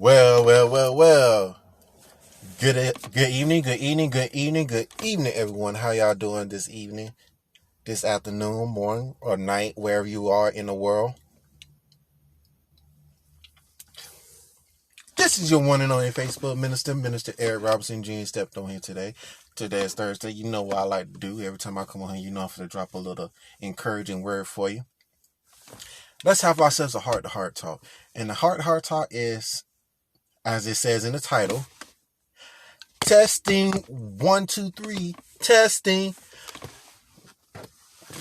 Well. Good evening, everyone. How y'all doing this evening, this afternoon, morning, or night, wherever you are in the world? This is your one and only Facebook Minister Eric Robinson Jr. stepped on here today. Today is Thursday. You know what I like to do. Every time I come on here, you know I'm going to drop a little encouraging word for you. Let's have ourselves a heart-to-heart talk. And the heart-to-heart talk is, as it says in the title, testing, 1, 2, 3, testing.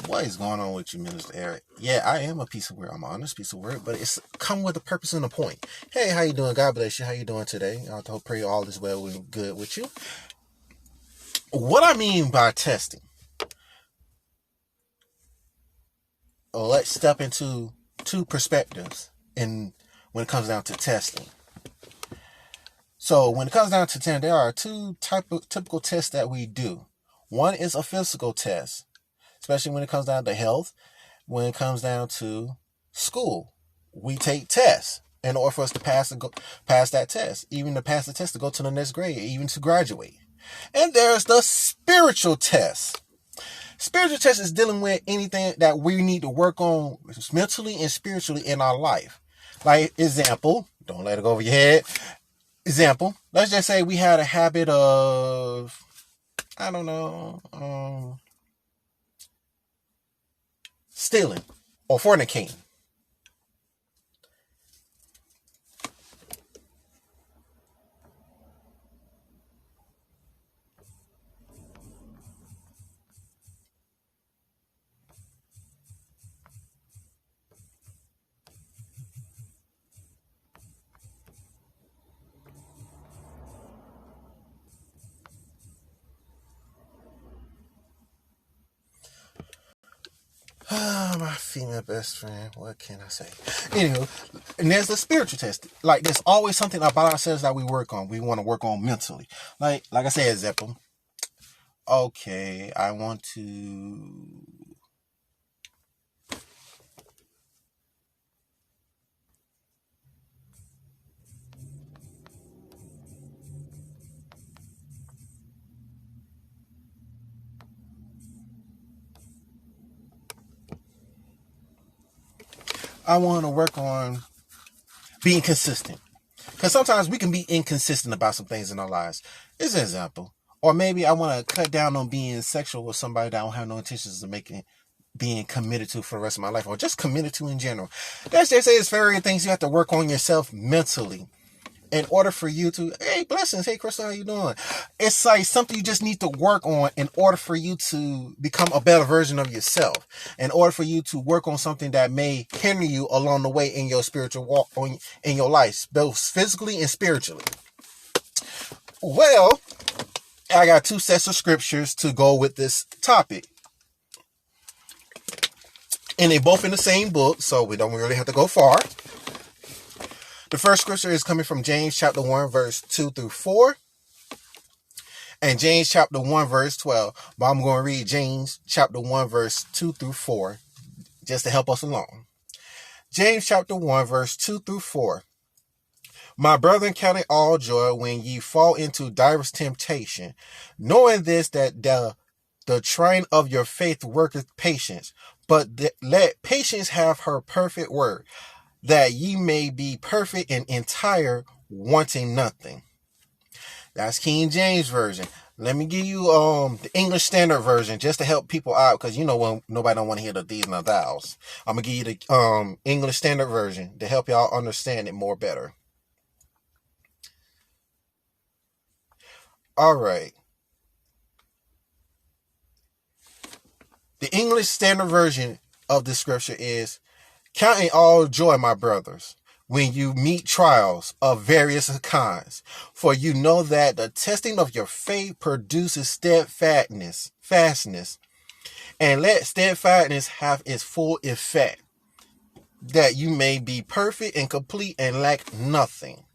What is going on with you, Minister Eric? Yeah, I am a piece of work. I'm an honest piece of work, but it's come with a purpose and a point. Hey, how you doing? God bless you. How you doing today? I hope pray all is well and good with you. What I mean by testing, let's step into two perspectives when it comes down to testing. So when it comes down to testing, there are two typical tests that we do. One is a physical test, especially when it comes down to health. When it comes down to school, we take tests in order for us to pass that test, even to pass the test to go to the next grade, even to graduate. And there's the spiritual test. Spiritual test is dealing with anything that we need to work on mentally and spiritually in our life. Like, example, don't let it go over your head. Example, let's just say we had a habit of, stealing or fornicating. My female best friend. What can I say? Anywho, and there's the spiritual test. Like, there's always something about ourselves that we work on. We want to work on mentally. Like I said, example. Okay, I want to. I want to work on being consistent. Because sometimes we can be inconsistent about some things in our lives. It's an example. Or maybe I want to cut down on being sexual with somebody that I don't have no intentions of being committed to for the rest of my life, or just committed to in general. That's just say it's various things you have to work on yourself mentally in order for you to, hey, blessings, hey, Crystal, how you doing? It's like something you just need to work on in order for you to become a better version of yourself, in order for you to work on something that may hinder you along the way in your spiritual walk, in your life, both physically and spiritually. Well, I got two sets of scriptures to go with this topic. And they both in the same book, so we don't really have to go far. The first scripture is coming from James chapter 1, verse 2 through 4. And James chapter 1, verse 12. But I'm going to read James chapter 1, verse 2 through 4, just to help us along. James chapter 1, verse 2 through 4. My brethren, count it all joy when ye fall into diverse temptation, knowing this, that the trying of your faith worketh patience. But let patience have her perfect work, that ye may be perfect and entire, wanting nothing. That's King James Version. Let me give you the English Standard Version just to help people out, because you know when nobody don't want to hear the these and the thous. I'm gonna give you the English Standard Version to help y'all understand it more better. All right. The English Standard Version of the scripture is, counting all joy, my brothers, when you meet trials of various kinds, for you know that the testing of your faith produces steadfastness, and let steadfastness have its full effect, that you may be perfect and complete and lack nothing.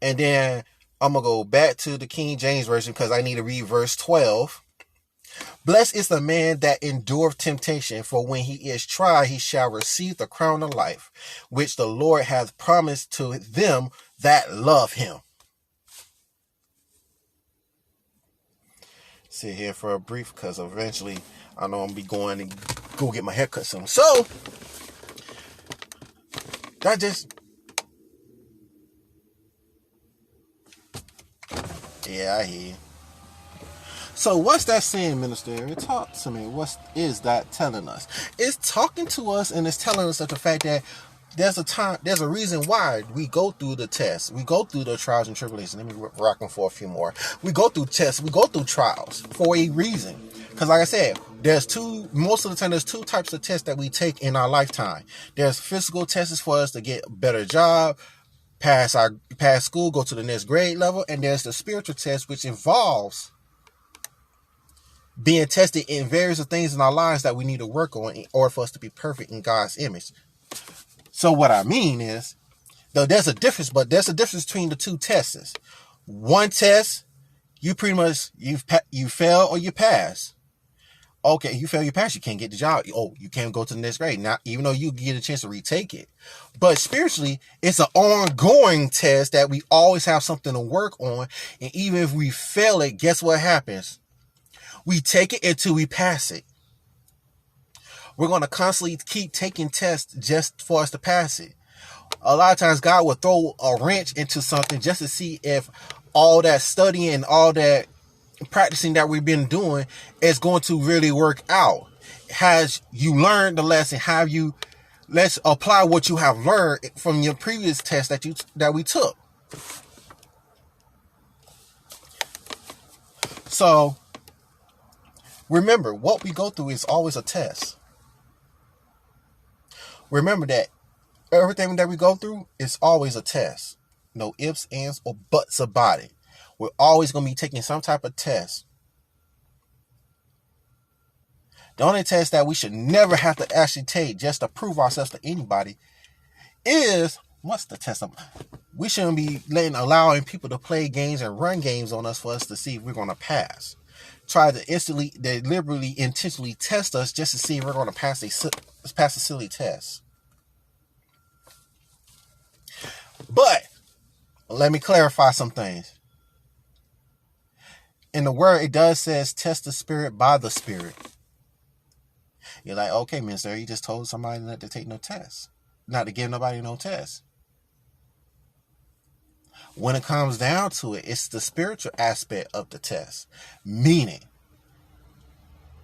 And then I'm going to go back to the King James Version because I need to read verse 12. Blessed is the man that endureth temptation, for when he is tried, he shall receive the crown of life, which the Lord hath promised to them that love him. Sit here for a brief, because eventually I know I'm going to be going and go get my hair cut soon. So, that just... Yeah, I hear you. So what's that saying, Minister? Talk to me. What is that telling us? It's talking to us, and it's telling us that the fact that there's a reason why we go through the tests. We go through the trials and tribulations. Let me rock them for a few more. We go through tests. We go through trials for a reason. Because like I said, most of the time, there's two types of tests that we take in our lifetime. There's physical tests for us to get a better job, pass school, go to the next grade level. And there's the spiritual test, which involves being tested in various things in our lives that we need to work on in order for us to be perfect in God's image. So what I mean is, though there's a difference between the two tests. One test, you pretty much, you fail or you pass. Okay, you fail, you pass, you can't get the job. Oh, you can't go to the next grade. Now, even though you get a chance to retake it. But spiritually, it's an ongoing test that we always have something to work on. And even if we fail it, guess what happens? We take it until we pass it. We're going to constantly keep taking tests just for us to pass it. A lot of times God will throw a wrench into something just to see if all that studying and all that practicing that we've been doing is going to really work out. Has you learned the lesson? Let's apply what you have learned from your previous test that we took. So remember, what we go through is always a test. Remember that everything that we go through is always a test. No ifs, ands, or buts about it. We're always going to be taking some type of test. The only test that we should never have to actually take just to prove ourselves to anybody is, what's the test? We shouldn't be allowing people to play games and run games on us for us to see if we're going to pass. Try to deliberately, intentionally test us just to see if we're going to pass a silly test. But let me clarify some things. In the word, it does says test the spirit by the spirit. You're like, okay, minister, you just told somebody not to take no tests, not to give nobody no tests. When it comes down to it, it's the spiritual aspect of the test. Meaning,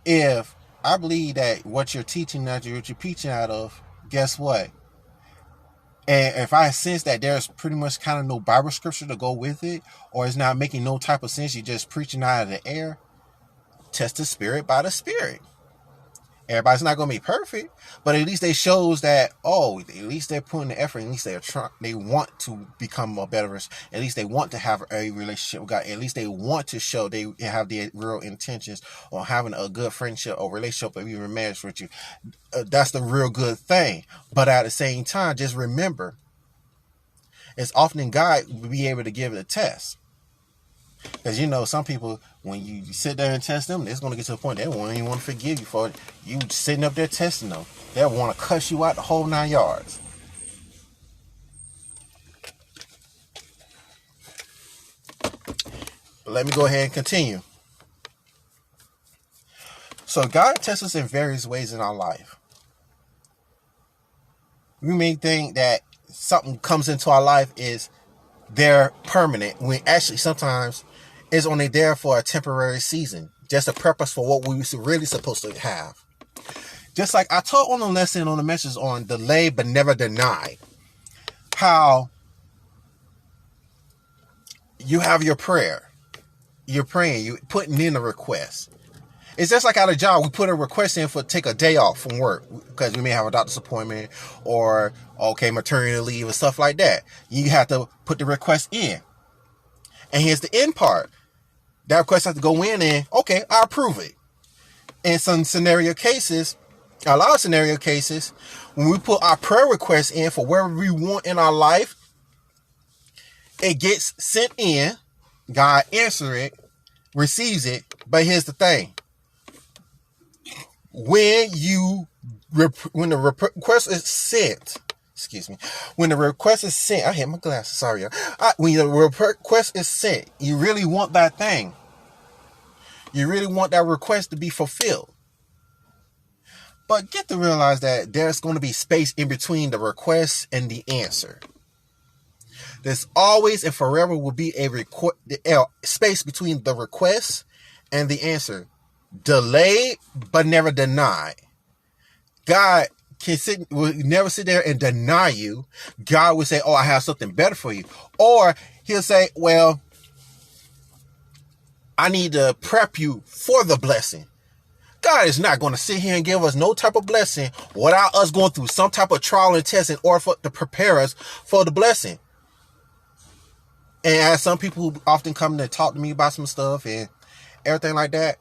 if I believe that what you're teaching, what you're preaching out of, guess what? And if I sense that there's pretty much kind of no Bible scripture to go with it, or it's not making no type of sense, you're just preaching out of the air, test the spirit by the spirit. Everybody's not going to be perfect, but at least they shows that, at least they're putting the effort. At least they want to become a better. At least they want to have a relationship with God. At least they want to show they have the real intentions on having a good friendship or relationship or even marriage with you. That's the real good thing. But at the same time, just remember, it's often God will be able to give it a test. Because, some people, when you sit there and test them, it's going to get to a point they won't even want to forgive you for you sitting up there testing them. They'll want to cuss you out the whole 9 yards. But let me go ahead and continue. So God tests us in various ways in our life. We may think that something comes into our life is there permanent, when actually sometimes it's only there for a temporary season, just a purpose for what we were really supposed to have. Just like I taught on a lesson on the message on delay but never deny, how you have your prayer, you're praying, you're putting in a request. It's just like at a job, we put a request in for take a day off from work because we may have a doctor's appointment or maternity leave and stuff like that. You have to put the request in. And here's the end part. That request has to go in and, I approve it. In a lot of scenario cases, when we put our prayer request in for wherever we want in our life, it gets sent in, God answers it, receives it. But here's the thing. when the request is sent, when the request is sent, I hit my glasses, sorry, y'all. When the request is sent, you really want that thing. You really want that request to be fulfilled. But get to realize that there's going to be space in between the request and the answer. There's always and forever will be a space between the request and the answer. Delayed, but never denied. God will never sit there and deny you. God will say, oh, I have something better for you. Or he'll say, well, I need to prep you for the blessing. God is not going to sit here and give us no type of blessing without us going through some type of trial and test in order to prepare us for the blessing. And as some people who often come to talk to me about some stuff and everything like that,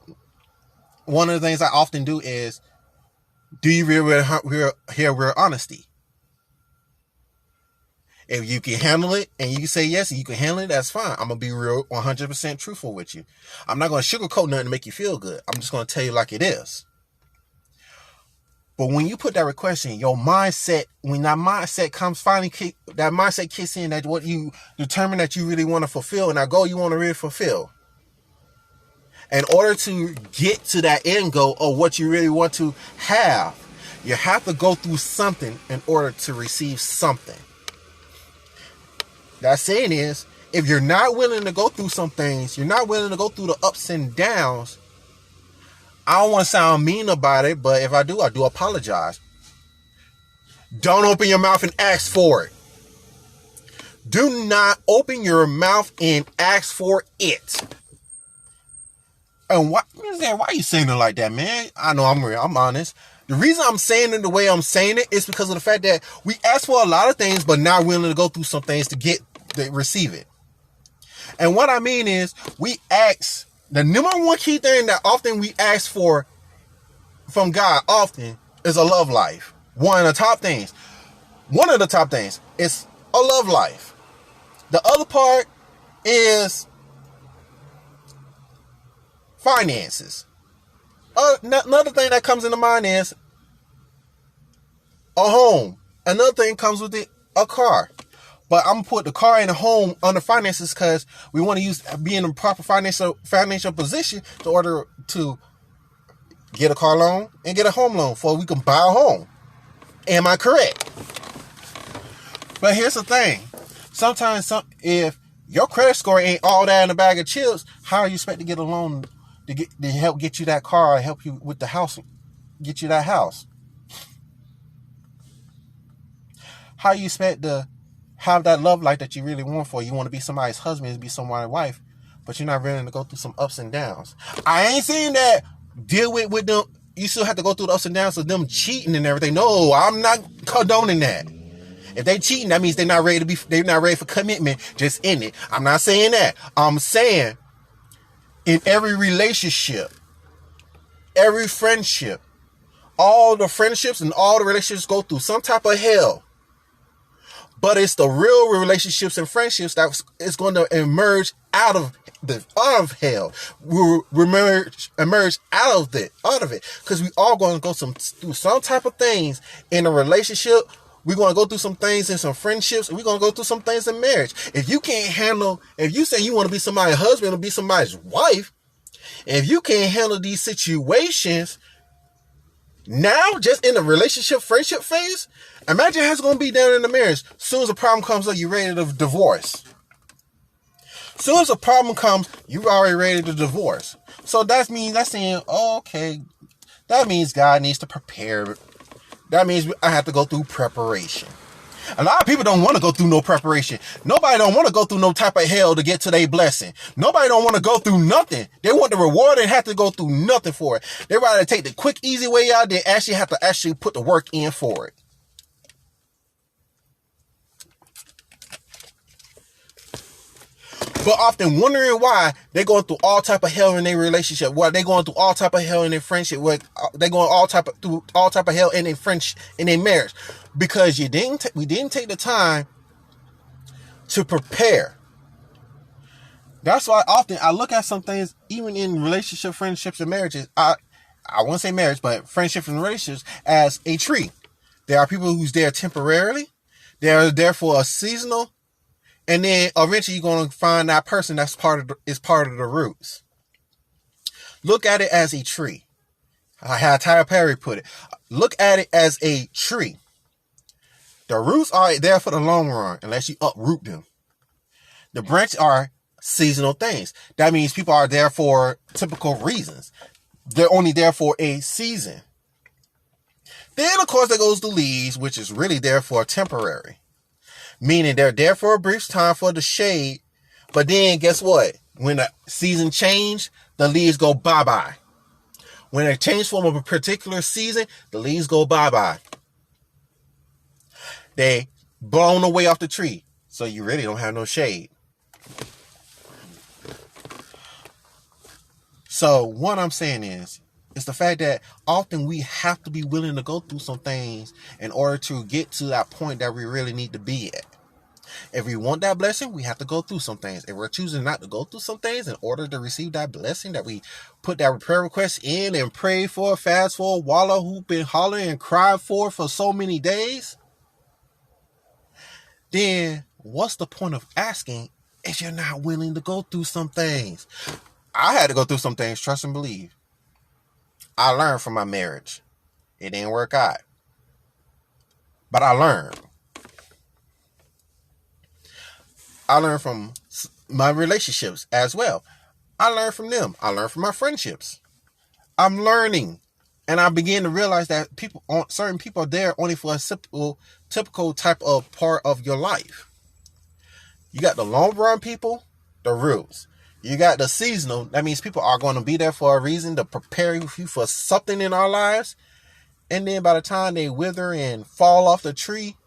one of the things I often do is, do you really hear real honesty? If you can handle it and you can say yes and you can handle it, that's fine. I'm going to be real 100% truthful with you. I'm not going to sugarcoat nothing to make you feel good. I'm just going to tell you like it is. But when you put that request in, your mindset, when that mindset comes that mindset kicks in, that what you determine that you really want to fulfill and that goal you want to really fulfill. In order to get to that end goal or what you really want to have, you have to go through something in order to receive something. That saying is, if you're not willing to go through some things, you're not willing to go through the ups and downs, I don't want to sound mean about it, but if I do apologize. Don't open your mouth and ask for it. Do not open your mouth and ask for it. And why are you saying it like that, man? I know I'm real. I'm honest. The reason I'm saying it the way I'm saying it is because of the fact that we ask for a lot of things, but not willing to go through some things to receive it. And what I mean is, we ask, the number one key thing that often we ask for from God often is a love life. One of the top things is a love life. The other part is finances. Another thing that comes into mind is a home. Another thing comes with it, a car. But I'm going to put the car and the home under finances because we want to be in a proper financial position in order to get a car loan and get a home loan before we can buy a home. Am I correct? But here's the thing. Sometimes if your credit score ain't all that in a bag of chips, how are you expect to get a loan to help get you that car, help you with the house, get you that house? How you expect to have that love life that you really want for? You want to be somebody's husband, be somebody's wife, but you're not willing to go through some ups and downs. I ain't saying that deal with them. You still have to go through the ups and downs of them cheating and everything. No, I'm not condoning that. If they cheating, that means they're not ready for commitment, just in it. I'm not saying that. I'm saying in every relationship, every friendship, all the friendships and all the relationships go through some type of hell. But it's the real relationships and friendships that is going to emerge out of hell. We'll emerge out of it. Because we all going to go through some type of things in a relationship. We're going to go through some things in some friendships. And we're going to go through some things in marriage. If you say you want to be somebody's husband or be somebody's wife, if you can't handle these situations now, just in the relationship, friendship phase, imagine how it's going to be down in the marriage. As soon as a problem comes up, you're ready to divorce. As soon as a problem comes, you're already ready to divorce. So that's saying, oh, okay, that means God needs to prepare. That means I have to go through preparation. A lot of people don't want to go through no preparation. Nobody don't want to go through no type of hell to get to their blessing. Nobody don't want to go through nothing. They want the reward and have to go through nothing for it. They rather take the quick, easy way out than actually have to put the work in for it. But often wondering why they're going through all type of hell in their relationship. Why they're going through all type of hell in their friendship. They're going through all type of hell in their marriage. Because we didn't take the time to prepare. That's why often I look at some things, even in relationship, friendships, and marriages. I won't say marriage, but friendships and relationships as a tree. There are people who's there temporarily. They're there for a seasonal. And then eventually you're going to find that person that's part of the roots. Look at it as a tree. How Tyler Perry put it. Look at it as a tree. The roots are there for the long run unless you uproot them. The branches are seasonal things. That means people are there for typical reasons. They're only there for a season. Then, of course, there goes the leaves, which is really there for temporary. Meaning they're there for a brief time for the shade. But then, guess what? When the season change, the leaves go bye-bye. When they change from a particular season, the leaves go bye-bye. They blown away off the tree. So you really don't have no shade. So what I'm saying is the fact that often we have to be willing to go through some things in order to get to that point that we really need to be at. If we want that blessing, we have to go through some things. If we're choosing not to go through some things in order to receive that blessing, that we put that prayer request in and pray for, fast for, wallow, hoop and holler and cry for so many days, then what's the point of asking if you're not willing to go through some things? I had to go through some things, trust and believe. I learned from my marriage. It didn't work out. But I learned. I learned from my relationships as well. I learned from them. I learned from my friendships. I'm learning. And I began to realize that certain people are there only for a typical type of part of your life. You got the long run people, the roots. You got the seasonal. That means people are going to be there for a reason to prepare you for something in our lives. And then by the time they wither and fall off the tree,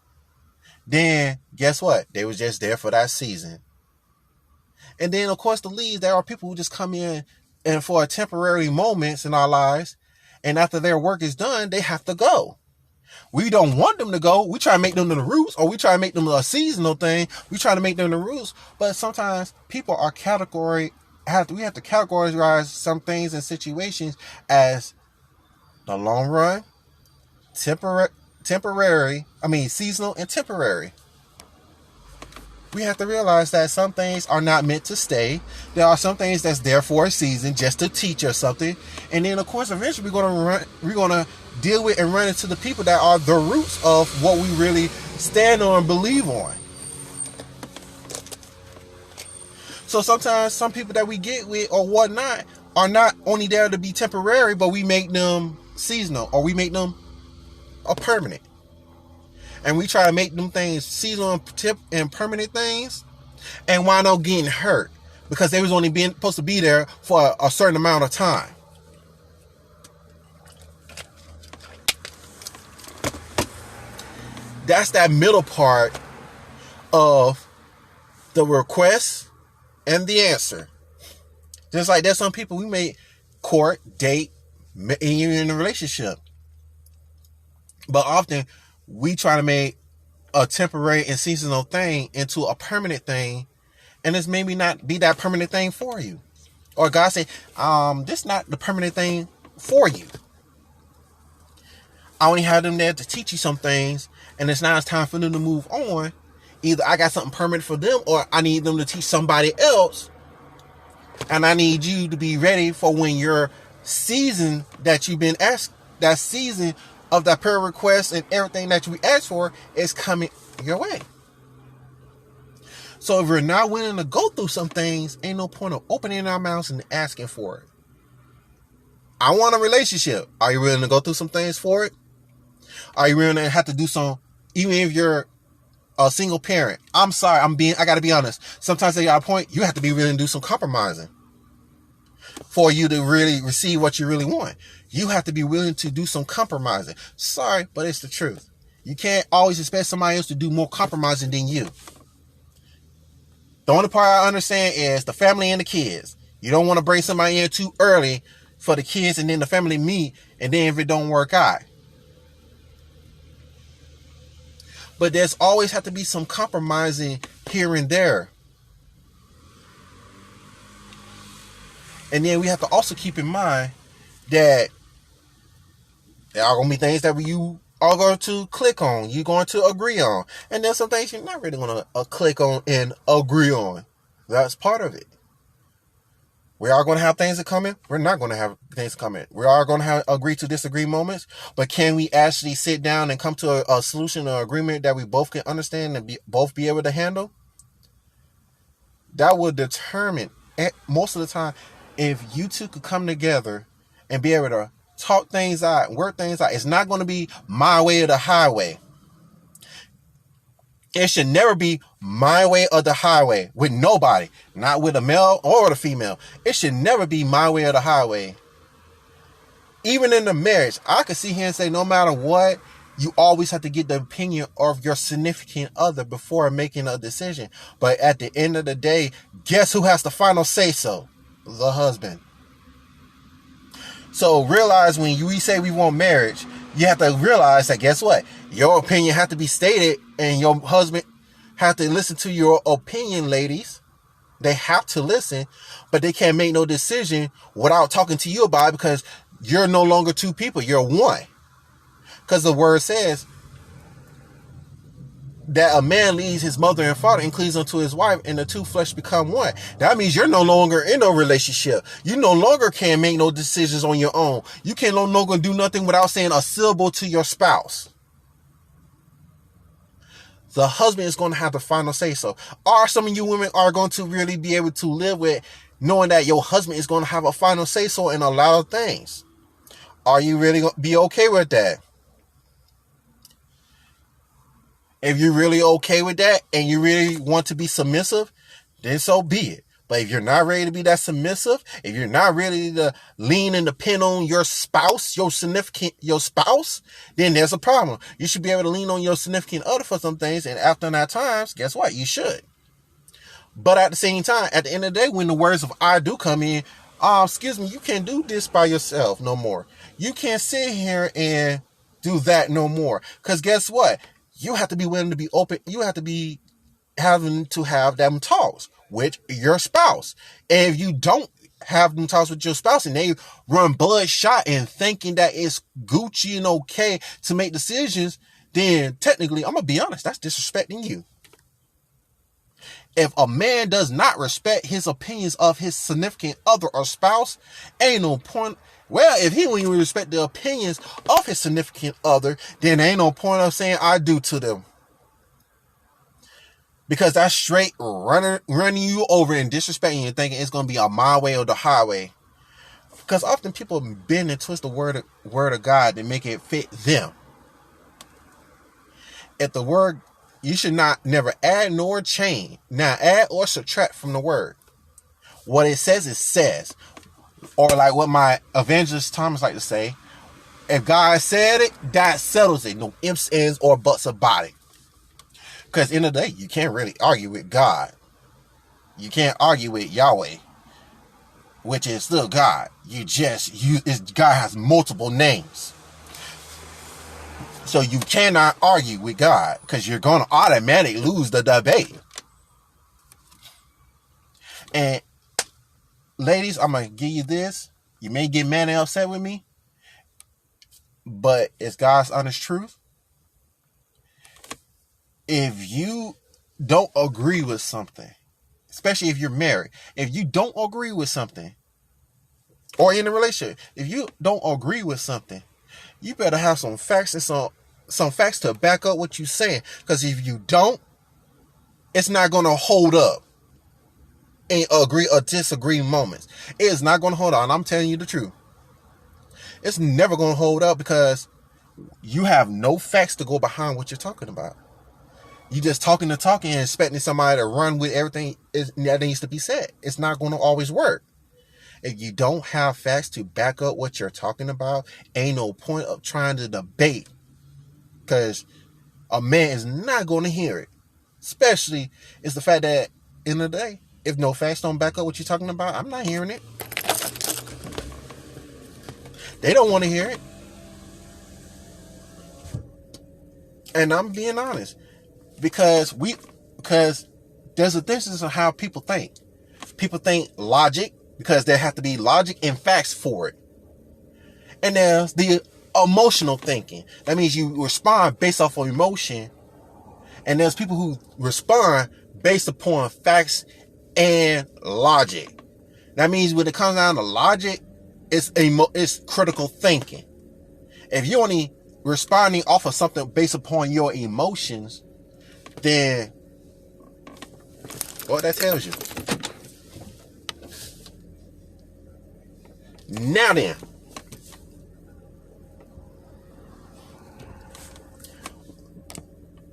then guess what? They was just there for that season. And then, of course, the leaves, there are people who just come in and for a temporary moments in our lives. And after their work is done, they have to go. We don't want them to go. We try to make them the roots, or we try to make them a seasonal thing. We try to make them the roots. But sometimes people are we have to categorize some things and situations as the long run, seasonal and temporary. We have to realize that some things are not meant to stay. There are some things that's there for a season just to teach us something. And then, of course, eventually we're gonna deal with and run into the people that are the roots of what we really stand on and believe on. So sometimes some people that we get with or whatnot are not only there to be temporary, but we make them seasonal or we make them a permanent. And we try to make them things seasonal and permanent things and wind up getting hurt because they was only supposed to be there for a certain amount of time. That's that middle part of the request and the answer. Just like there's some people we may court, date, even in a relationship. But often we try to make a temporary and seasonal thing into a permanent thing, and this maybe not be that permanent thing for you. Or God say, this is not the permanent thing for you. I only have them there to teach you some things, and it's now it's time for them to move on. Either I got something permanent for them, or I need them to teach somebody else, and I need you to be ready for when your season that you've been asked, that season of that prayer request and everything that we asked for is coming your way. So if we're not willing to go through some things, ain't no point of opening our mouths and asking for it. I want a relationship. Are you willing to go through some things for it? Are you willing to have to do some, even if you're a single parent? I'm sorry, I gotta be honest. Sometimes at a point, you have to be willing to do some compromising for you to really receive what you really want. You have to be willing to do some compromising. Sorry, but it's the truth. You can't always expect somebody else to do more compromising than you. The only part I understand is the family and the kids. You don't want to bring somebody in too early for the kids and then the family meet, and then if it don't work out. But there's always have to be some compromising here and there. And then we have to also keep in mind that There are going to be things that you are going to click on, you're going to agree on. And there's some things you're not really going to click on and agree on. That's part of it. We are going to have things that come in. We're not going to have things come in. We are going to have agree to disagree moments. But can we actually sit down and come to a solution or agreement that we both can understand and both be able to handle? That will determine, most of the time, if you two could come together and be able to talk things out, work things out. It's not going to be my way or the highway. It should never be my way or the highway with nobody, not with a male or the female. It should never be my way or the highway. Even in the marriage, I could sit here and say, no matter what, you always have to get the opinion of your significant other before making a decision. But at the end of the day, guess who has the final say so? The husband. So realize when we say we want marriage, you have to realize that guess what? Your opinion has to be stated and your husband have to listen to your opinion, ladies. They have to listen, but they can't make no decision without talking to you about it because you're no longer two people. You're one. Because the word says that a man leaves his mother and father and cleaves unto his wife, and the two flesh become one. That means you're no longer in no relationship. You no longer can make no decisions on your own. You can no longer do nothing without saying a syllable to your spouse. The husband is going to have the final say so. Or some of you women are going to really be able to live with knowing that your husband is going to have a final say so in a lot of things. Are you really going to be okay with that? If you're really okay with that and you really want to be submissive, then so be it. But if you're not ready to be that submissive, if you're not ready to lean and depend on your spouse, your spouse, then there's a problem. You should be able to lean on your significant other for some things. And after that times, guess what? You should. But at the same time, at the end of the day, when the words of I do come in, excuse me, you can't do this by yourself no more. You can't sit here and do that no more. Because guess what? You have to be willing to be open. You have to be having to have them talks with your spouse. And if you don't have them talks with your spouse and they run bloodshot and thinking that it's Gucci and okay to make decisions, then technically, I'm going to be honest, that's disrespecting you. If a man does not respect his opinions of his significant other or spouse, ain't no point. Well, if he won't even respect the opinions of his significant other, then ain't no point of saying I do to them. Because that's straight running you over and disrespecting you and thinking it's going to be a my way or the highway. Because often people bend and twist the word of God to make it fit them. If the word, you should never add nor change. Now add or subtract from the word. What it says, it says. Or like what my evangelist Thomas like to say, if God said it, that settles it. No ifs, ands, or buts about it. Because in the day, you can't really argue with God. You can't argue with Yahweh, which is still God. God has multiple names. So you cannot argue with God because you're going to automatically lose the debate. And ladies, I'm going to give you this. You may get mad and upset with me, but it's God's honest truth. If you don't agree with something, especially if you're married, if you don't agree with something, or in a relationship, if you don't agree with something, you better have some facts and some facts to back up what you're saying. Because if you don't, it's not going to hold up in agree or disagree moments. It is not going to hold on. I'm telling you the truth. It's never going to hold up because you have no facts to go behind what you're talking about. You just talking and expecting somebody to run with everything that needs to be said. It's not going to always work. If you don't have facts to back up what you're talking about, ain't no point of trying to debate. Because a man is not going to hear it. Especially, it's the fact that, in the day, if no facts don't back up what you're talking about, I'm not hearing it. They don't want to hear it. And I'm being honest. Because there's a difference in how people think. People think logic because there have to be logic and facts for it. And there's the emotional thinking. That means you respond based off of emotion. And there's people who respond based upon facts and logic. That means when it comes down to logic, it's critical thinking. If you're only responding off of something based upon your emotions, then what that tells you. Now then,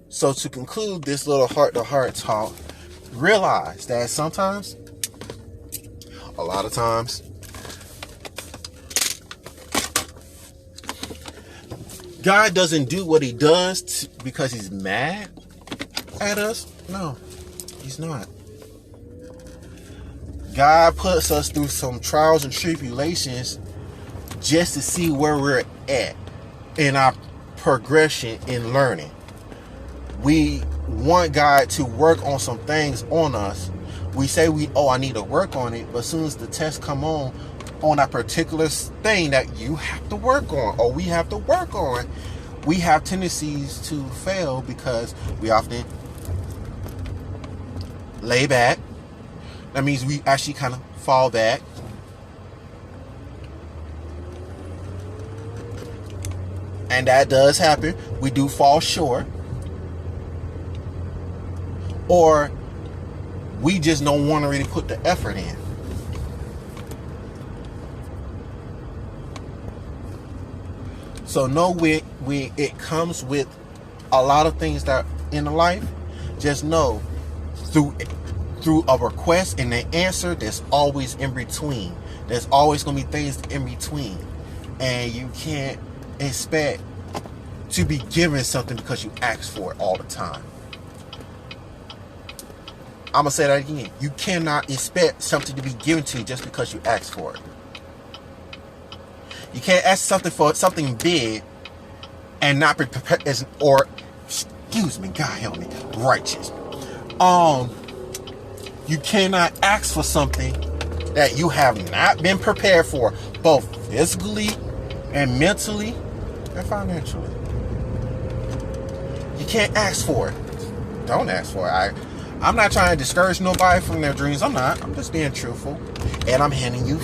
so to conclude this little heart-to-heart talk, realize that sometimes, a lot of times, God doesn't do what he does because he's mad at us. No, he's not. God puts us through some trials and tribulations just to see where we're at in our progression in learning. We want God to work on some things on us. We say I need to work on it, but as soon as the test come on that particular thing that you have to work on, or we have to work on, we have tendencies to fail because we often lay back. That means we actually kind of fall back. And that does happen. We do fall short. Or we just don't want to really put the effort in. So know it comes with a lot of things that in life. Just know through a request and an answer, there's always in between. There's always going to be things in between. And you can't expect to be given something because you ask for it all the time. I'm going to say that again. You cannot expect something to be given to you just because you ask for it. You can't ask something for something big and not be prepared, or, excuse me, God help me, righteous. You cannot ask for something that you have not been prepared for, both physically and mentally and financially. You can't ask for it. Don't ask for it. I'm not trying to discourage nobody from their dreams. I'm not. I'm just being truthful, and I'm handing you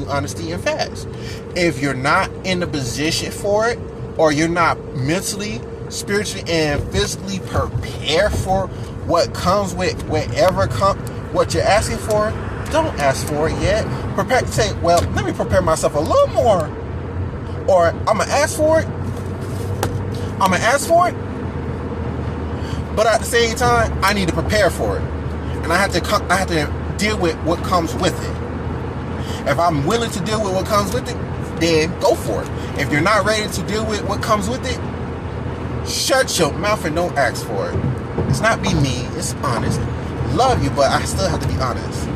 honesty and facts. If you're not in the position for it, or you're not mentally, spiritually, and physically prepared for what comes with what you're asking for, don't ask for it yet. Say, well, let me prepare myself a little more, or I'm gonna ask for it. But at the same time, I need to prepare for it, and I have to deal with what comes with it. If I'm willing to deal with what comes with it, then go for it. If you're not ready to deal with what comes with it, shut your mouth and don't ask for it. It's not be mean, it's honest. Love you, but I still have to be honest.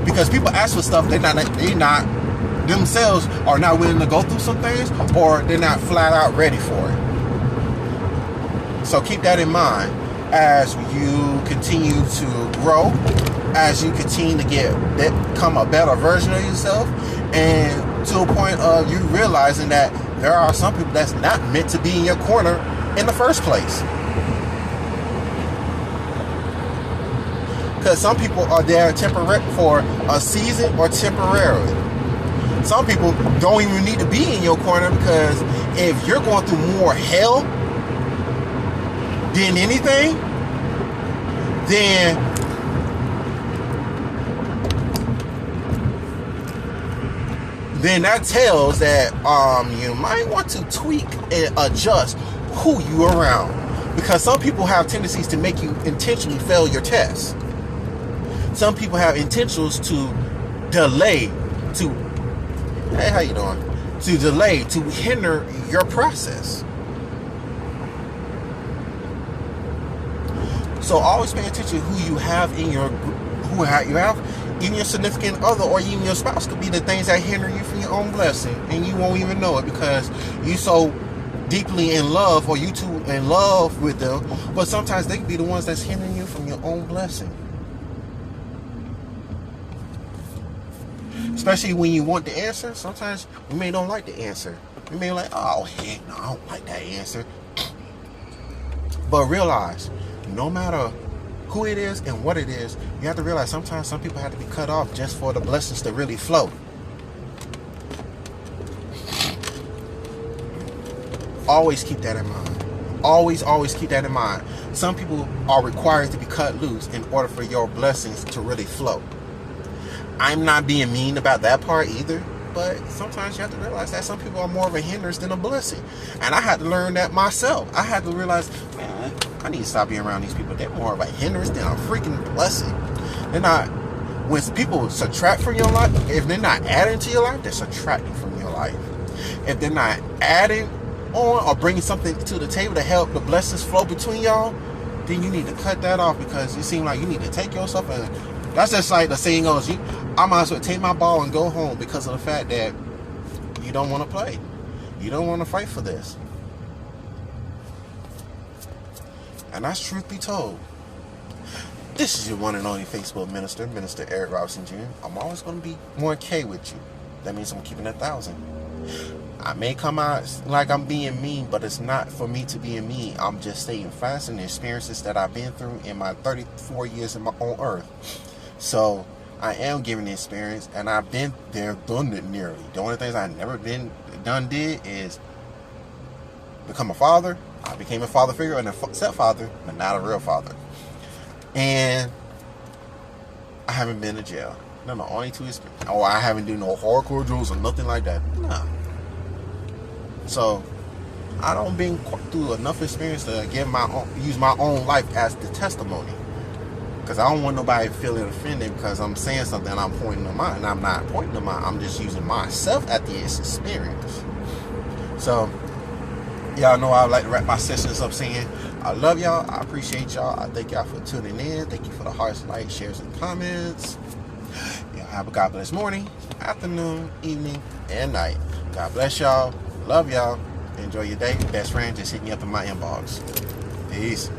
Because people ask for stuff they're not themselves are not willing to go through some things, or they're not flat out ready for it. So keep that in mind as you continue to grow, as you continue to become a better version of yourself, and to a point of you realizing that there are some people that's not meant to be in your corner in the first place. Because some people are there for a season or temporarily. Some people don't even need to be in your corner, because if you're going through more hell than anything, then that tells that you might want to tweak and adjust who you are around, because some people have tendencies to make you intentionally fail your test. Some people have intentions to delay, hey, how you doing? To delay, to hinder your process. So always pay attention to who you have in your, even your significant other or even your spouse could be the things that hinder you from your own blessing, and you won't even know it because you so deeply in love, or you too in love with them. But sometimes they can be the ones that's hindering you from your own blessing. Especially when you want the answer, sometimes we may don't like the answer. You may be like, oh, heck no, I don't like that answer. But realize, no matter who it is and what it is, you have to realize sometimes some people have to be cut off just for the blessings to really flow. Always keep that in mind. Always keep that in mind. Some people are required to be cut loose in order for your blessings to really flow. I'm not being mean about that part either, but sometimes you have to realize that some people are more of a hindrance than a blessing. And I had to learn that myself. I had to realize, man, I need to stop being around these people. They're more of a hindrance than a freaking blessing. They're not, when people subtract from your life, if they're not adding to your life, they're subtracting from your life. If they're not adding on or bringing something to the table to help the blessings flow between y'all, then you need to cut that off, because you seem like you need to take yourself, and that's just like the saying goes, I might as well take my ball and go home, because of the fact that you don't want to play. You don't want to fight for this. And that's truth be told. This is your one and only Facebook minister, Minister Eric Robinson Jr. I'm always going to be 1K with you. That means I'm keeping 1,000. I may come out like I'm being mean, but it's not for me to be mean. I'm just staying fast in the experiences that I've been through in my 34 years on earth. So I am giving the experience, and I've been there, done it nearly. The only things I've never did is become a father. I became a father figure and a stepfather, but not a real father. And I haven't been to jail. No, the only two experiences. Oh, I haven't done no hardcore drills or nothing like that. Nah. So I don't been through enough experience to use my own life as the testimony. Because I don't want nobody feeling offended because I'm saying something and I'm pointing to mine. And I'm not pointing to mine. I'm just using myself at the experience. So y'all know I like to wrap my sessions up saying, I love y'all. I appreciate y'all. I thank y'all for tuning in. Thank you for the hearts, likes, shares, and comments. Y'all have a God bless morning, afternoon, evening, and night. God bless y'all. Love y'all. Enjoy your day. Best friend, just hit me up in my inbox. Peace.